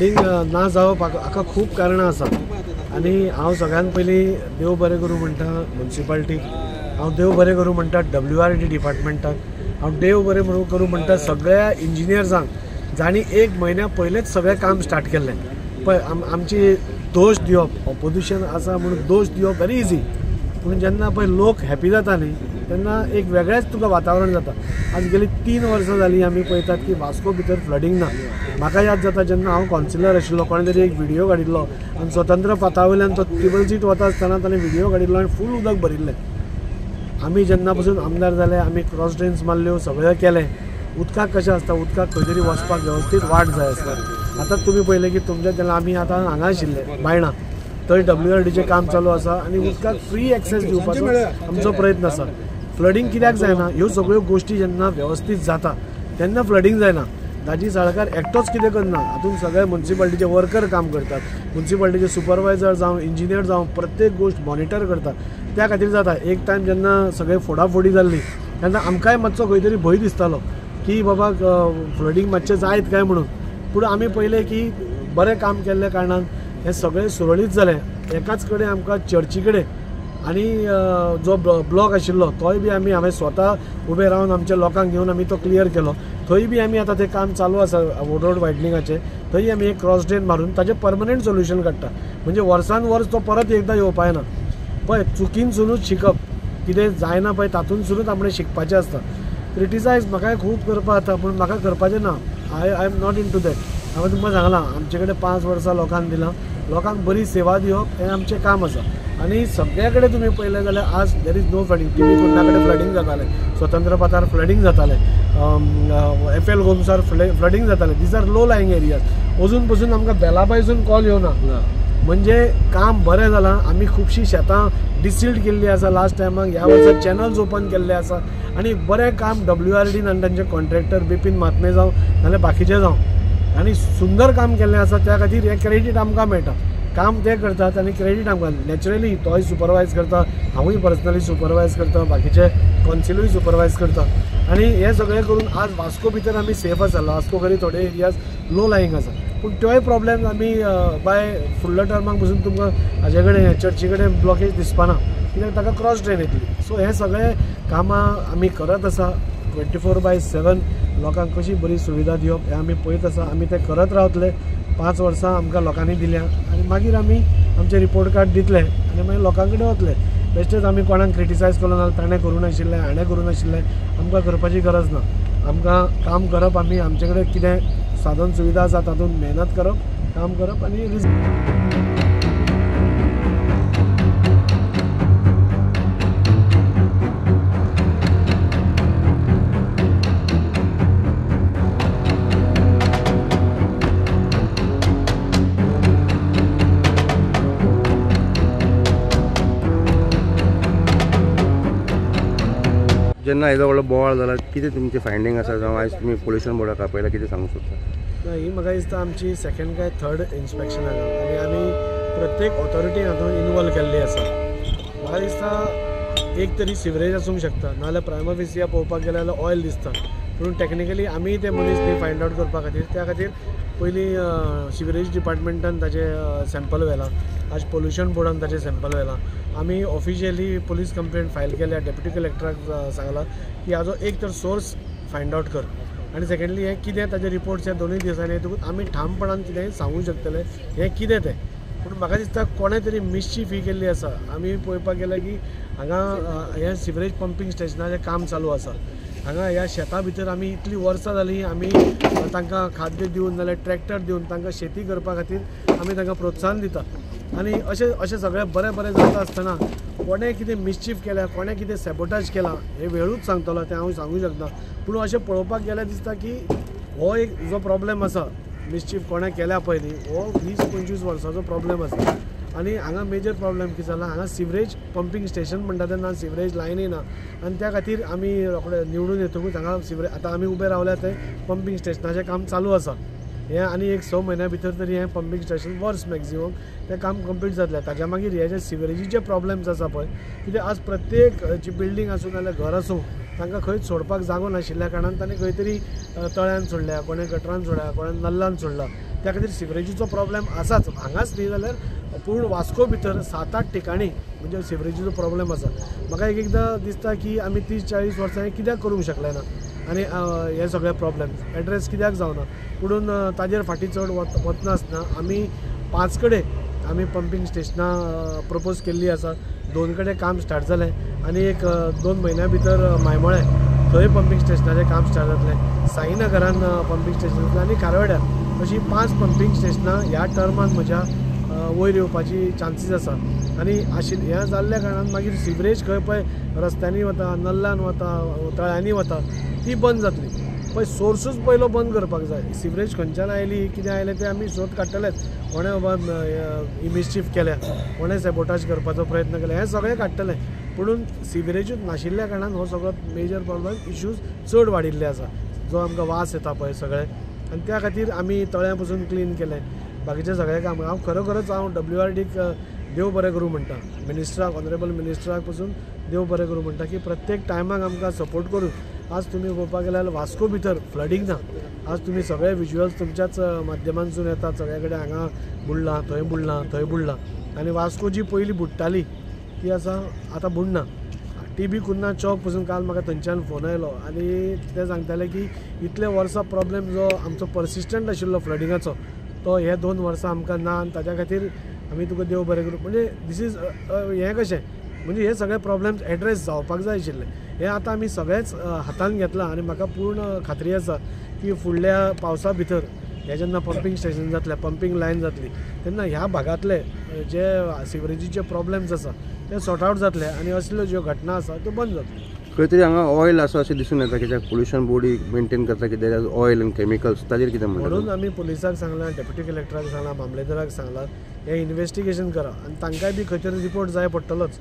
Flooding ना जावप हाका खूब कारणां आसा आनी हांव सगळ्यान पयलीं देव बरें करूं म्हणटा म्युनिसिपालिटीक, हांव देव बरें करूं म्हणटा WRD डिपार्टमेंटाक, हांव देव बरें करूं म्हणटा सगळ्या इंजिनियर्सांक जाणी 1 म्हयन्या पयलेंच सगळें काम स्टार्ट केल्लें पळय. आमची दोश दिवप ऑपोजिशन आसा म्हणून दोश दिवप व्हेरी इजी, पूण जेन्ना पळय लोक हॅपी जाता न्ही तेन्ना एक वेगळेंच तुका वातावरण जाता. आज गेली 3 वर्सां जालीं आमी पळयतात की वास्को भितर फ्लडिंग ना. म्हाका याद जाता जेन्ना हांव कावन्सिलर आशिल्लो कोणे तरी एक व्हिडियो काडिल्लो आनी स्वतंत्र पथावयल्यान तो टेबल सीट वता आसतना ताणें व्हिडियो काडिल्लो आनी फूल उदक भरिल्लें. आमी जेन्ना पासून आमदार जाले आमी क्रॉस ड्रेन्स मारल्यो, सगळें केलें. उदकाक कशें आसता, उदकाक खंय तरी वचपाक वेवस्थीत वाट जाय आसता. आतां तुमी पळयलें की तुमच्या जेन्ना आमी आतां हांगा आशिल्ले बायणां थंय WRDचें काम चालू आसा आनी उदकाक फ्री एक्सेस दिवपाचो आमचो प्रयत्न आसा. फ्लडिंग कित्याक जायना, ह्यो सगळ्यो गोश्टी जेन्ना वेवस्थीत जाता तेन्ना फ्लडिंग जायना. दाजी साळकार एकटोच कितें करना, हातूंत सगळे म्युनिसिपालिटीचे वर्कर काम करतात, म्युनिसिपालिटीचे सुपरवायझर जावं इंजिनियर जावं प्रत्येक गोश्ट मॉनिटर करतात. त्या खातीर जाता. एक टायम जेन्ना सगळे फोडाफोडी जाल्ली तेन्ना आमकांय मातसो खंय तरी भंय दिसतालो की बाबा फ्लडिंग मातशें जायत काय म्हणून, पूण आमी पळयलें की बरें काम केल्ल्या कारणान हें सगळें सुरळीत जालें. एकाच कडेन आमकां चर्ची कडेन आनी जो ब्लॉक आशिल्लो तोय बी हांवें स्वता उबे रावन आमच्या लोकांक घेवन आमी तो क्लियर केलो. थंय बी आमी आतां तें काम चालू आसा रोड वायडनिंगाचें. थंय आमी एक क्रॉस ड्रेन मारून ताचें परमनंट सोल्युशन काडटा, म्हणजे वर्सान वर्स तो परत एकदां येवपाय ना. पळय चुकीनसुनूच शिकप, कितें जायना पळय तातूंतसुनूच आपणें शिकपाचें आसता. क्रिटिसायज म्हाकाय खूब करपा जाता पूण म्हाका करपाचें ना. I am not into that. हांवें तुमकां सांगलां आमचे कडेन 5 वर्सां लोकांक दिलां, लोकांक बरी सेवा दिवप हें आमचें काम आसा. आनी सगळे कडेन तुमी पळयलें जाल्यार आज देर इज नो फ्लडिंग. टीवी कुंडा कडेन फ्लडिंग जातालें, स्वतंत्र पथार फ्लडिंग जातालें, FL होम्सार फ्लडिंग जातालें. These are low lying areas. अजून पसून आमकां बेलाबायसून कॉल येवना, म्हणजे काम बरें जालां. आमी खुबशीं शेतां डिसिल्ड केल्लीं आसा लास्ट टायमाक, ह्या वर्सा चॅनल्स ओपन केल्ले आसा आनी बरें काम WRDन आनी तांचे कॉन्ट्रॅक्टर बिपीन मात्मे जावं नाल्यार बाकीचे जावं आनी सुंदर काम केल्लें आसा. त्या खातीर हें क्रेडीट आमकां मेळटा. काम ते करतात आनी क्रेडीट आमकां. नॅचरली तोय सुपरवायज करता, हांवूय पर्सनली सुपरवायज करता, बाकीचे कावन्सिलूय सुपरवायज करता आनी हें सगळें करून आज वास्को भितर आमी सेफ आसा. वास्को खरी थोडे एरियाज लो लायंग आसा पूण त्योय प्रॉब्लेम आमी बाय फुडल्या टर्माक पसून तुमकां हाजे कडेन चर्ची कडेन ब्लॉकेज दिसपाना, कित्याक ताका क्रॉस ड्रेन येतली. सो हें सगळें कामां आमी करत आसा. 24/7 लोकांक कशी बरी सुविधा दिवप हें आमी पळयत आसा. आमी तें करत रावतले. 5 वर्सां आमकां लोकांनी दिल्या आनी मागीर आमी आमचें रिपोर्ट कार्ड दितले आनी मागीर लोकां कडेन वतले. बेश्टेच आमी कोणाक क्रिटिसायज केलो ना, ताणें करूं नाशिल्लें, हाणें करूं नाशिल्लें, आमकां करपाची गरज ना. आमकां काम करप, आमी आमचे कडेन कितें साधन सुविधा आसा तातूंत मेहनत करप, काम करप आनी जेन्ना हेजो व्हडलो बोवाळ जाला कितें तुमचे फायंडींग आसा जावं आयज तुमी पोल्युशन बोर्डाक आपयला कितें सांगूंक सोदता? ही म्हाका दिसता आमची 2nd काय 3rd इन्स्पेक्शन आनी आमी प्रत्येक ऑथॉरिटीन हातूंत इनवॉल्व केल्ली आसा. म्हाका दिसता एक तरी सिवरेज आसूंक शकता, नाजाल्यार प्रायमा फेसिया पळोवपाक गेल्यार ऑयल दिसता, पूण टॅक्निकली आमी ते मनीस न्ही फायंड आउट करपा खातीर त्या खातीर पयलीं सिवरेज डिपार्टमेंटान ताचें सॅम्पल व्हेलां, आज पोल्युशन बोर्डान ताचें सॅम्पल व्हेलां. आमी ऑफिशियली पुलीस कंप्लेंट फायल केल्या, डेप्युटी कलेक्टराक सांगलां की हाजो एक तर सोर्स फायंड आउट कर आनी सेकंडली हें कितें ताचे रिपोर्ट्स ह्या 2 दिसांनी येतकूच आमी ठामपणान कितेंय सांगूं शकतले हें कितें तें. पूण म्हाका दिसता कोणें तरी मिसचीफ ही केल्ली आसा. आमी पळोवपाक गेल्यार की हांगा हें सिवरेज पंपींग स्टेशनाचें काम चालू आसा. हांगा ह्या शेता भितर आमी इतलीं वर्सां जालीं आमी तांकां खाद्य दिवन नाल्यार ट्रॅक्टर दिवन तांकां शेती करपा खातीर आमी तांकां प्रोत्साहन दिता आनी अशें सगळें बरें बरें जाता आसतना कोणें कितें मिसचीफ केल्या, कोणें कितें सॅबोटाज केला हें वेळूच सांगतलो तें हांव सांगूं शकना. पूण अशें पळोवपाक गेल्यार दिसता की हो एक जो प्रॉब्लेम आसा मिसचीफ कोणें केल्या पळय न्ही हो 20-25 वर्सांचो प्रॉब्लेम आसा. आनी हांगा मेजर प्रॉब्लेम कितें जाला, हांगा सिवरेज पंपींग स्टेशन म्हणटा तेन्ना सिवरेज लायनी ना आनी त्या खातीर आमी रोखडे निवडून येतकूच हांगा सिवरेज आतां आमी उबे रावल्या थंय पंपींग स्टेशनाचें काम चालू आसा. हें आनी एक 6 म्हयन्या भितर तरी हें पंपींग स्टेशन वर्स मॅक्झिमम तें काम कंप्लीट जातलें. ताच्या मागीर हे जे सिवरेजीचे प्रॉब्लेम्स आसा पळय, कित्याक आज प्रत्येक जी बिल्डींग आसूं नाल्यार घर आसूं तांकां खंयच सोडपाक जागो नाशिल्ल्या कारणान तांणी खंय तरी तळ्यान सोडल्या, कोणें गटरान सोडल्या, कोणें नल्लान सोडला. त्या खातीर सिवरेजीचो प्रॉब्लेम आसाच. हांगाच न्ही जाल्यार पूर्ण वास्को भितर 7-8 ठिकाणी म्हणजे सिवरेजीचो प्रॉब्लेम आसा. म्हाका एकदां दिसता की आमी 30-40 वर्सां कित्याक करूंक शकले ना आनी हे सगळे प्रॉब्लेम एड्रेस कित्याक जावना. पुणून ताजेर फाटीं चड वचनासतना आमी 5 कडेन आमी पंपींग स्टेशनां प्रपोज केल्ली आसा. 2 कडेन काम स्टार्ट जालें आनी एक 2 म्हयन्या भितर मायमोळे थंय पंपींग स्टेशनाचें काम स्टार्ट जातलें. साईनगरान पंपींग स्टेशन जातलें आनी कारवाड्यार अशीं 5 पंपींग स्टेशनां ह्या टर्मान म्हज्या वयर येवपाची चान्सीस आसा. आनी हें जाल्ल्या कारणान मागीर सिवरेज खंय पळय रस्त्यांनी वता, नल्लान वता, तळ्यांनी वता ती बंद जातली. पळय सोर्सूच पयलो बंद करपाक जाय. सिवरेज खंयच्यान आयली कितें आयलें तें आमी शोध काडटलेच. कोणें बाबा मिसचीफ केल्या, कोणें सेबोटाज करपाचो प्रयत्न केला, हें सगळें काडटलें. पुणून सिवरेजूच नाशिल्ल्या कारणान हो सगळो मेजर प्रॉब्लेम इश्यूज चड वाडिल्ले आसा, जो आमकां वास येता पळय सगळें. आनी त्या खातीर आमी तळ्यां पसून क्लीन केलें. बाकीचें सगळें काम हांव खरोखरच WRDक देव बरें करूं म्हणटा. मिनिस्टराक, ऑनरेबल मिनिस्टराक पसून देव बरें करूं म्हणटा की प्रत्येक टायमाक आमकां सपोर्ट करून. आज तुमी पळोवपाक गेल्यार वास्को भितर फ्लडींग ना. आज तुमी सगळे विज्युअल्स तुमच्याच माध्यमांतसून येतात. सगळे कडेन हांगा बुडलां, थंय बुडलां, थंय बुडलां. आनी वास्को जी पयलीं बुडटाली ती आसा आतां बुडना. TB कुन्ना चौक पसून काल म्हाका थंयच्यान फोन आयलो आनी ते सांगताले की इतले वर्सां प्रॉब्लेम जो आमचो पर्सिस्टंट आशिल्लो फ्लडिंगाचो तो हे 2 वर्सां आमकां ना. आनी ताच्या खातीर आमी तुका देव बरें करूं म्हणजे दीस इज हें कशें म्हणजे हे सगळे प्रॉब्लेम्स एड्रेस जावपाक जाय आशिल्ले. हे आतां आमी सगळेच हातान घेतलां आनी म्हाका पूर्ण खात्री आसा की फुडल्या पावसा भितर हे जेन्ना पंपींग स्टेशन जातलें, पंपींग लायन जातली तेन्ना ह्या भागांतले जे सिवरेजीचे प्रॉब्लेम्स आसा ते सॉर्ट आवट जातले आनी असल्यो ज्यो घटना आसा त्यो बंद जातल्यो. खंय तरी हांगा ऑयल आसा अशें दिसून येता, कित्याक पोल्युशन बोर्ड मेंटेन करता कितें ऑयल आनी केमिकल्स ताजेर कितें म्हणून आमी पुलिसाक सांगलां, डेप्युटी कलेक्टराक सांगलां, मामलेदाराक सांगलां हें इन्वेस्टिगेशन करा आनी तांकांय बी खंय तरी रिपोर्ट जाय पडटलोच.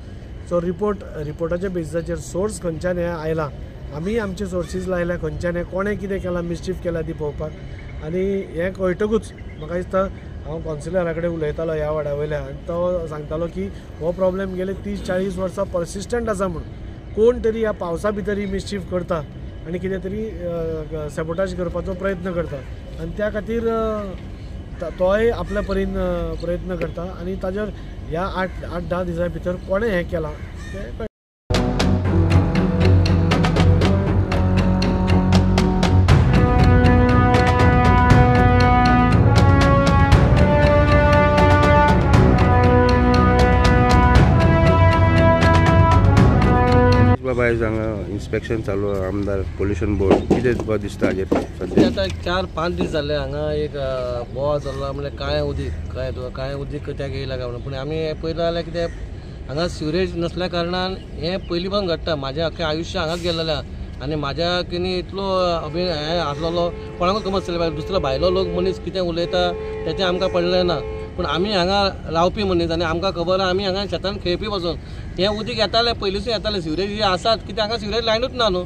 सो रिपोर्टाच्या बेसिसाचेर सोर्स खंयच्यान हें आयलां, आमी आमचे सोर्सीस लायल्या खंयच्यान हें कोणें कितें केलां, मिसचीफ केला ती पळोवपाक आनी हें कळटकूच म्हाका दिसता हांव कावन्सिलरा कडेन उलयतालो ह्या वाड्या वयल्यान आनी तो सांगतालो की हो प्रॉब्लेम गेले 30-40 वर्सां पर्सिस्टंट आसा म्हणून. कोण तरी ह्या पावसा भितर ही मिसचीफ करता आनी कितें तरी सेबोटाज करपाचो प्रयत्न करता आनी त्या खातीर तोय आपल्या परीन प्रयत्न करता आनी ताजेर ह्या 8-10 दिसां भितर कोणें हें केलां तें बाबा आयज हांगा इन्स्पेक्शन चालू आमदार पोल्युशन बोर्ड कितें तुका दिसता हाजेर सद्या? आतां 4-5 दीस जाले हांगा एक बोवाळ जाल्लो म्हणल्यार काळें उदीक कित्याक येयला काय म्हणून. पूण आमी पयलो जाल्यार कितें हांगा सिवरेज नसल्या कारणान हें पयलीं पण घडटा. म्हाजें अख्खें आयुश्य हांगाच गेल्लें आनी म्हाज्या किनी इतलो हें आसलेलो कोणाकूच खबर नासलें. दुसरो भायलो लोक मनीस कितें उलयता तेचें आमकां पडलें ना. पूण आमी हांगा रावपी मनीस आनी आमकां खबर आहा आमी हांगा शेतान खेळपी पासून हें उदीक येतालें पयलींसून येतालें. सिवरेज जी आसात कित्याक हांगा सिवरेज लायनूच ना न्हू.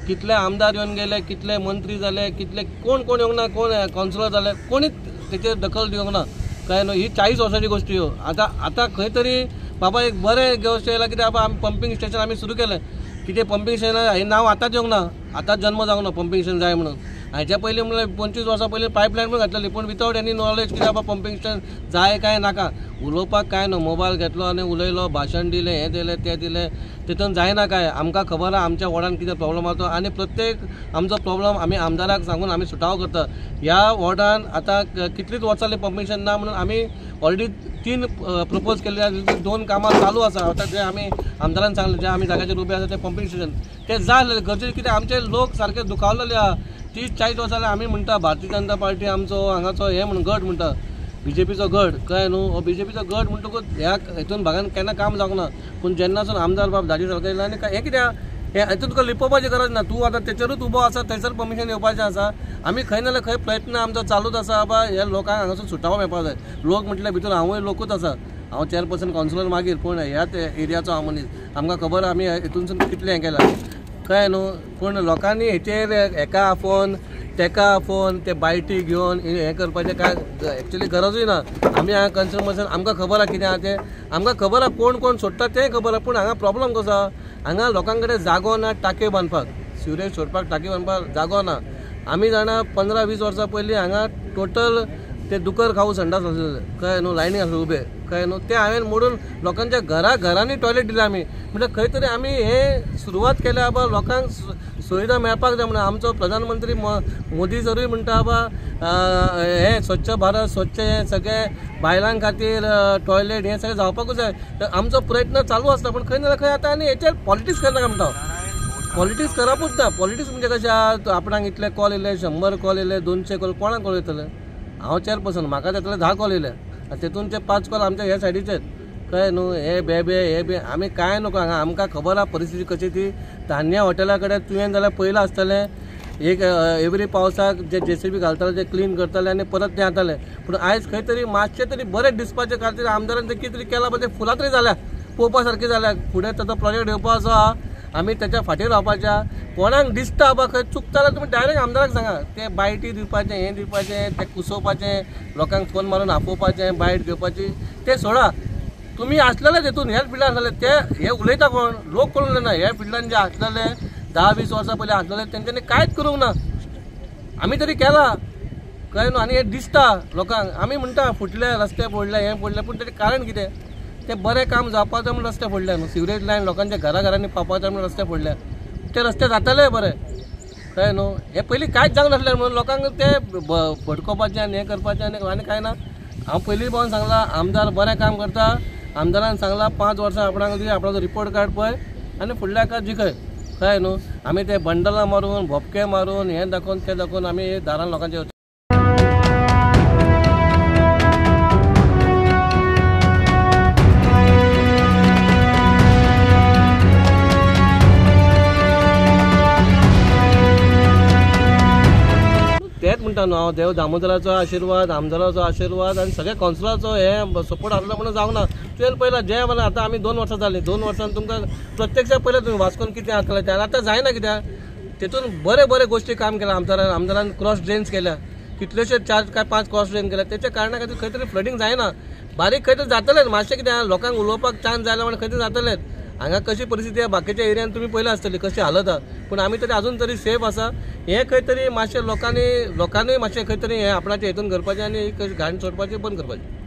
कितले आमदार येवन गेले, कितले मंत्री जाले, कितले कोण येवंक ना, कोण कावन्सिलर जाले, कोणीच तेचेर दखल दिवंक ना काय न्हू. ही 40 वर्सांची गोश्ट ह्यो. आतां खंय तरी बाबा एक बरें गोश्ट येयला कित्याक बाबा आमी पंपींग स्टेशन आमी सुरू केलें. कितें पंपींग स्टेशन हें नांव आतांच येवंक ना, आतांच जन्म जावंक ना पंपींग स्टेशन जाय म्हणून. हाच्या पयलीं म्हणल्यार 25 वर्सां पयलीं पायपलायन पण घातलेली पूण विथआवट एनी नॉलेज कित्याक बाबा पंपींग स्टेशन जाय काय नाका. उलोवपाक काय न्हू, मोबायल घेतलो आनी उलयलो, भाशण दिलें, हें दिलें तें दिलें, तितून जायना काय. आमकां खबर आहा आमच्या वॉर्डान कितें प्रॉब्लम आसा तो आनी प्रत्येक आमचो प्रॉब्लम आमी आमदाराक सांगून आमी सुटावो करता. ह्या वॉर्डान आतां कितलींच वर्सां जालीं पंपींग स्टेशन ना म्हणून आमी ऑलरेडी 3 प्रपोज केल्ले, 2 कामां चालू आसा. आतां जे आमी आमदारान सांगलें जे आमी जाग्याचेर उबे आसा तें पंपींग स्टेशन तें जाय जालें गरजेचें. कित्याक आमचे लोक सारके दुखावलेले आहा. 30-40 वर्सां जाल्यार आमी म्हणटा भारतीय जनता पार्टी आमचो हांगाचो हें म्हणून गट म्हणटा BJPचो गट कळ्ळें न्हू. हो BJPचो गट म्हणटकूच ह्या हितून भागान केन्ना काम जावंक ना. पूण जेन्नासून आमदार बाब धाडी सारको येयला आनी हें कित्याक हेतून तुका लिपोवपाची गरज ना. तूं आतां तेचेरूच उबो आसा, थंयसर परमिशन येवपाचें आसा. आमी खंय ना जाल्यार खंय प्रयत्न आमचो चालूच आसा बाबा ह्या लोकांक हांगासून सुटावो मेळपाक जाय. लोक म्हटल्यार भितर हांवूय लोकूच आसा. हांव चेअरपर्सन कावन्सिलर मागीर पूण ह्याच एरियाचो हांव मनीस. आमकां खबर आमी हितूनसून कितलें हें केलां कळ्ळें न्हू. पूण लोकांनी हेचेर हेका आफोवन तेका आफोवन ते बायटी घेवन हें करपाचें काय एक्चुली गरजूय ना. आमी हांगा कन्झ्युमर्सान आमकां खबर आहा कितें आहा तें, आमकां खबर आहा कोण सोडटा तें खबर आहा. पूण हांगा प्रॉब्लम कसो आहा, हांगा लोकां कडेन जागो ना टांके बांदपाक, सिवरेज सोडपाक टांके बांदपाक जागो ना. आमी जाणा 15-20 वर्सां पयलीं हांगा टोटल ते दुकर खाऊ संडास असलेले कळ्ळें न्हू लायनी आसले उबे कळ्ळें न्हू ते हांवें मोडून लोकांच्या घरांनी टॉयलेट दिले आमी म्हणजे खंय तरी आमी हे सुरवात केल्या बाबा लोकांक सुविधा मेळपाक जाय म्हणून आमचो प्रधानमंत्री मोदी जरूय म्हणटा बाबा हे स्वच्छ भारत स्वच्छ हे सगळे बायलां खातीर टॉयलेट हे सगळें जावपाकूच जाय तर आमचो प्रयत्न चालू आसता पण खंय ना खंय आतां आनी हेचेर पॉलिटिक्स करनाका म्हणटा पॉलिटिक्स करपूच ना पॉलिटिक्स म्हणजे कशें आपणाक इतले कॉल येयले 100 कॉल येयले 200 कॉल कोणाक कॉल येतले हांव चेअरपर्सन म्हाका येतले 10 कॉल येयले तेतून ते 5 कॉल आमच्या ह्या सायडीचे कळ्ळें न्हू हे बे आमी कांय नको हांगा आमकां खबर आहा परिस्थिती कशी ती धान्य हॉटेला कडेन तुवें जाल्यार पयलें आसतलें एक एवरी पावसाक जे JCB घालताले ते क्लीन करताले आनी परत ते जाताले पूण आयज खंय तरी मातशें तरी बरें दिसपाचे खातीर आमदारान ते कितें तरी केलां पण ते फुलां तरी जाल्या पळोवपा सारकें जाल्या फुडें ताचो प्रोजेक्ट येवपाचो आहा आमी त्याच्या फाटीर रावपाच्या कोणाक दिसता बाबा खंय चुकता जाल्यार तुमी डायरेक्ट आमदाराक सांगा ते बायटी दिवपाचें हें दिवपाचें ते कुसोवपाचें लोकांक फोन मारून आपोवपाचें बायट घेवपाची ते सोडा तुमी आसलेले तेतून ह्याच फिल्डान आसलेले ते हे उलयता कोण लोक कोण उलयना ह्या फिल्डान जे आसलेले 10-20 वर्सां पयलीं आसलेले तेंच्यांनी कांयच करूंक ना आमी तरी केला कळ्ळें न्हू आनी हे दिसता लोकांक आमी म्हणटा फुटले रस्ते फोडले हें फोडले पूण तेजें कारण कितें ते बरें काम जावपाचें म्हूण रस्ते फोडले न्हू सिवरेज लायन लोकांच्या घराघरांनी पावपाचें म्हूण रस्ते फोडले ते रस्ते जाताले बरें कळ्ळें न्हू हे पयलीं कांयच जावंक नासलें म्हणून लोकांक ते फडकोवपाचें आनी हें करपाचें आनी कांय ना हांव पयलीं पावन सांगलां आमदार बरें काम करता आमदारान सांगलां 5 वर्सां आपणाक दी आपणाचो रिपोर्ट कार्ड पळय आनी फुडल्या हाका जिखय कळ्ळें न्हू आमी ते बंडलां मारून भोपके मारून हें दाखोवन तें दाखोवन आमी दारान लोकांचे तेच म्हणटा न्हू हांव देव दामोदराचो आशिर्वाद आमदाराचो आशिर्वाद आनी सगळ्या कावन्सिलराचो हे सपोर्ट आसलो म्हणून जावंक ना तुवें पयला जे मला आतां आमी 2 वर्सां जालीं 2 वर्सान तुमकां प्रत्यक्ष पयलें तुमी वास्कोन कितें आसलें तें आतां जायना कित्याक तेतून बरे गोश्टी काम केल्या आमदारान क्रॉस ड्रेन्स केल्या कितलेशे 4 काय 5 क्रॉस ड्रेन केल्या तेच्या कारणां खातीर खंय तरी फ्लडिंग जायना बारीक खंय तरी जातलेंच मातशें कितें लोकांक उलोवपाक चान्स जाय म्हणून खंय तरी जातलेंच हांगा कशी परिस्थिती आहे बाकीच्या एरियान तुम्ही पयलें आसतली कशी हालत आहा पूण आमी तरी अजून तरी सेफ आसा हें खंय तरी मातशें लोकांनी मातशें खंय तरी हें आपणाचें हितून करपाचें आनी घाण सोडपाचें बंद करपाचें